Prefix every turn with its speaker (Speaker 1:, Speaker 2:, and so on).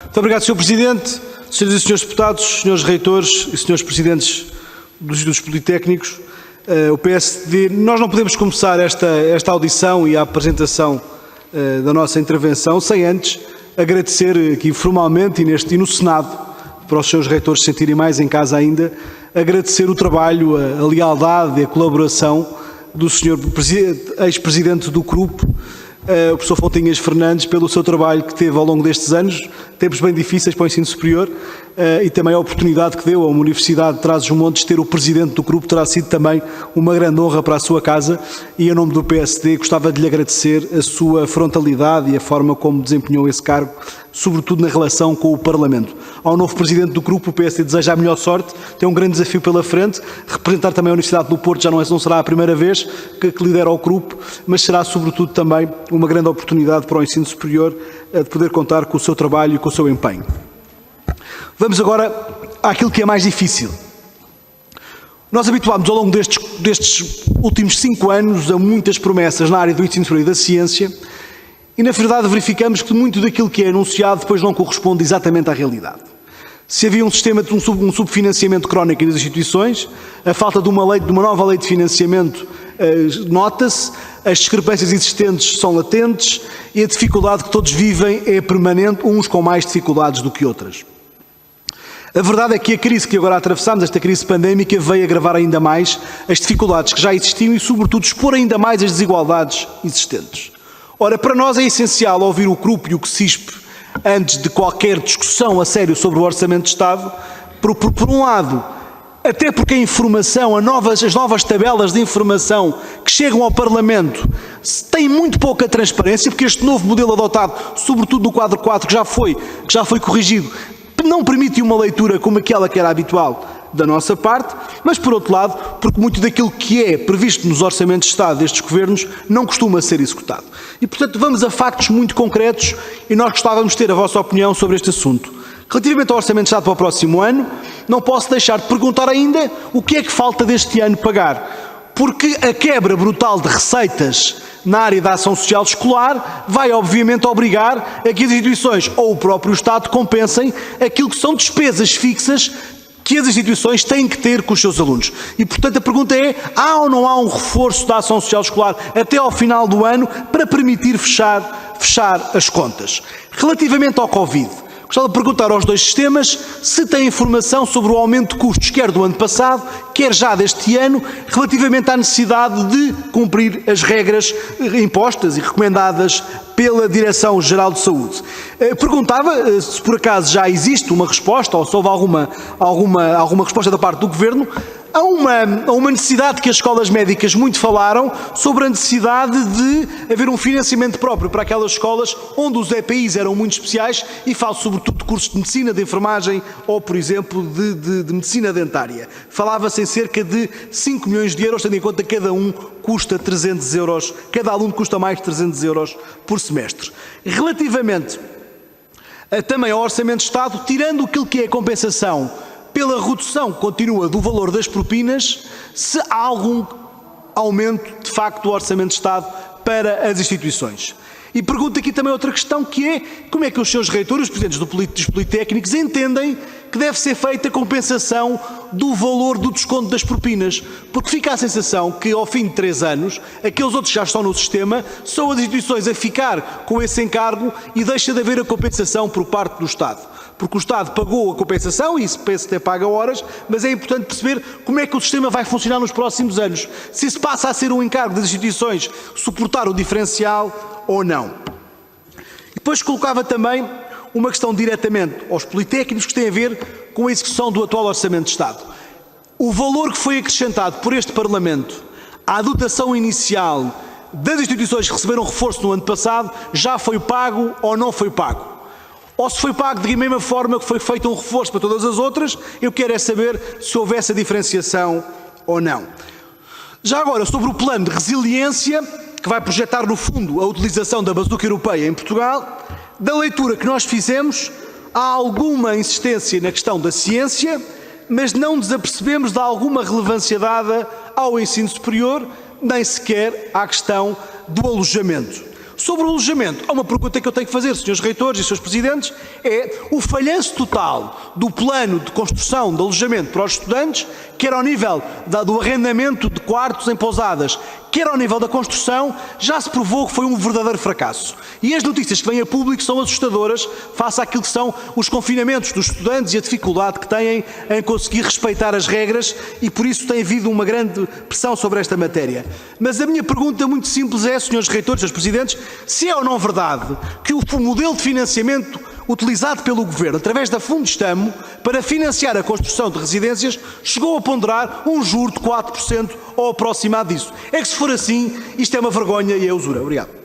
Speaker 1: Muito obrigado, Sr. Presidente, Senhoras e Senhores Deputados, Senhores Reitores e Senhores Presidentes dos Institutos Politécnicos. O PSD, nós não podemos começar esta audição e a apresentação da nossa intervenção sem antes agradecer aqui formalmente e no Senado, para os seus reitores se sentirem mais em casa ainda, agradecer o trabalho, a lealdade e a colaboração do Sr. ex-presidente do CRUP, o professor Fontinhas Fernandes, pelo seu trabalho que teve ao longo destes anos, tempos bem difíceis para o ensino superior, e também a oportunidade que deu a uma Universidade de Trás-os-Montes ter o presidente do CRUP, terá sido também uma grande honra para a sua casa, e em nome do PSD gostava de lhe agradecer a sua frontalidade e a forma como desempenhou esse cargo, sobretudo na relação com o Parlamento. Ao novo presidente do CRUP, o PSD deseja a melhor sorte, tem um grande desafio pela frente, representar também a Universidade do Porto já não será a primeira vez que lidera o CRUP, mas será sobretudo também uma grande oportunidade para o ensino superior de poder contar com o seu trabalho e com o seu empenho. Vamos agora àquilo que é mais difícil. Nós habituámos ao longo destes últimos 5 anos a muitas promessas na área do ensino superior e da ciência e, na verdade, verificamos que muito daquilo que é anunciado depois não corresponde exatamente à realidade. Se havia um sistema de um subfinanciamento crónico das instituições, a falta de uma nova lei de financiamento nota-se, as discrepâncias existentes são latentes e a dificuldade que todos vivem é permanente, uns com mais dificuldades do que outras. A verdade é que a crise que agora atravessamos, esta crise pandémica, veio agravar ainda mais as dificuldades que já existiam e, sobretudo, expor ainda mais as desigualdades existentes. Ora, para nós é essencial ouvir o CRUP e o CSISP antes de qualquer discussão a sério sobre o Orçamento de Estado, por um lado, até porque a informação, as novas tabelas de informação que chegam ao Parlamento têm muito pouca transparência, porque este novo modelo adotado, sobretudo no quadro 4, que já foi corrigido, não permite uma leitura como aquela que era habitual da nossa parte, mas por outro lado, porque muito daquilo que é previsto nos orçamentos de Estado destes governos não costuma ser executado. E, portanto, vamos a factos muito concretos e nós gostávamos de ter a vossa opinião sobre este assunto. Relativamente ao Orçamento de Estado para o próximo ano, não posso deixar de perguntar ainda o que é que falta deste ano pagar, porque a quebra brutal de receitas na área da ação social escolar vai obviamente obrigar a que as instituições ou o próprio Estado compensem aquilo que são despesas fixas que as instituições têm que ter com os seus alunos. E, portanto, a pergunta é, há ou não há um reforço da ação social escolar até ao final do ano para permitir fechar as contas? Relativamente ao Covid, gostava de perguntar aos dois sistemas se têm informação sobre o aumento de custos, quer do ano passado, quer já deste ano, relativamente à necessidade de cumprir as regras impostas e recomendadas pela Direção-Geral de Saúde. Perguntava se por acaso já existe uma resposta, ou se houve alguma resposta da parte do Governo, a uma necessidade que as escolas médicas muito falaram sobre a necessidade de haver um financiamento próprio para aquelas escolas onde os EPIs eram muito especiais e falo sobretudo de cursos de medicina, de enfermagem ou, por exemplo, de medicina dentária. Falava-se em cerca de 5 milhões de euros, tendo em conta que cada um custa 300 euros, cada aluno custa mais de 300 euros por semestre. Relativamente também ao Orçamento de Estado, tirando aquilo que é a compensação pela redução contínua do valor das propinas, se há algum aumento, de facto, do Orçamento de Estado para as instituições. E pergunto aqui também outra questão, que é como é que os seus reitores, os presidentes dos Politécnicos, entendem que deve ser feita a compensação do valor do desconto das propinas, porque fica a sensação que, ao fim de 3 anos, aqueles outros que já estão no sistema são as instituições a ficar com esse encargo e deixa de haver a compensação por parte do Estado. Porque o Estado pagou a compensação, e isso penso até paga horas, mas é importante perceber como é que o sistema vai funcionar nos próximos anos. Se isso passa a ser um encargo das instituições suportar o diferencial ou não. E depois colocava também uma questão diretamente aos politécnicos que tem a ver com a execução do atual Orçamento de Estado. O valor que foi acrescentado por este Parlamento à dotação inicial das instituições que receberam reforço no ano passado já foi pago ou não foi pago? Ou se foi pago da mesma forma que foi feito um reforço para todas as outras, eu quero é saber se houve essa diferenciação ou não. Já agora, sobre o plano de resiliência, que vai projetar no fundo a utilização da bazuca europeia em Portugal, da leitura que nós fizemos, há alguma insistência na questão da ciência, mas não desapercebemos de alguma relevância dada ao ensino superior, nem sequer à questão do alojamento. Sobre o alojamento, há uma pergunta que eu tenho que fazer, senhores reitores e senhores presidentes, é o falhanço total do plano de construção de alojamento para os estudantes, quer ao nível do arrendamento de quartos em pousadas, quer ao nível da construção, já se provou que foi um verdadeiro fracasso. E as notícias que vêm a público são assustadoras face àquilo que são os confinamentos dos estudantes e a dificuldade que têm em conseguir respeitar as regras, e por isso tem havido uma grande pressão sobre esta matéria. Mas a minha pergunta muito simples é, senhores reitores, senhores presidentes, se é ou não verdade que o modelo de financiamento utilizado pelo Governo, através da Fundestamo, para financiar a construção de residências, chegou a ponderar um juro de 4% ou aproximado disso. É que se for assim, isto é uma vergonha e é usura. Obrigado.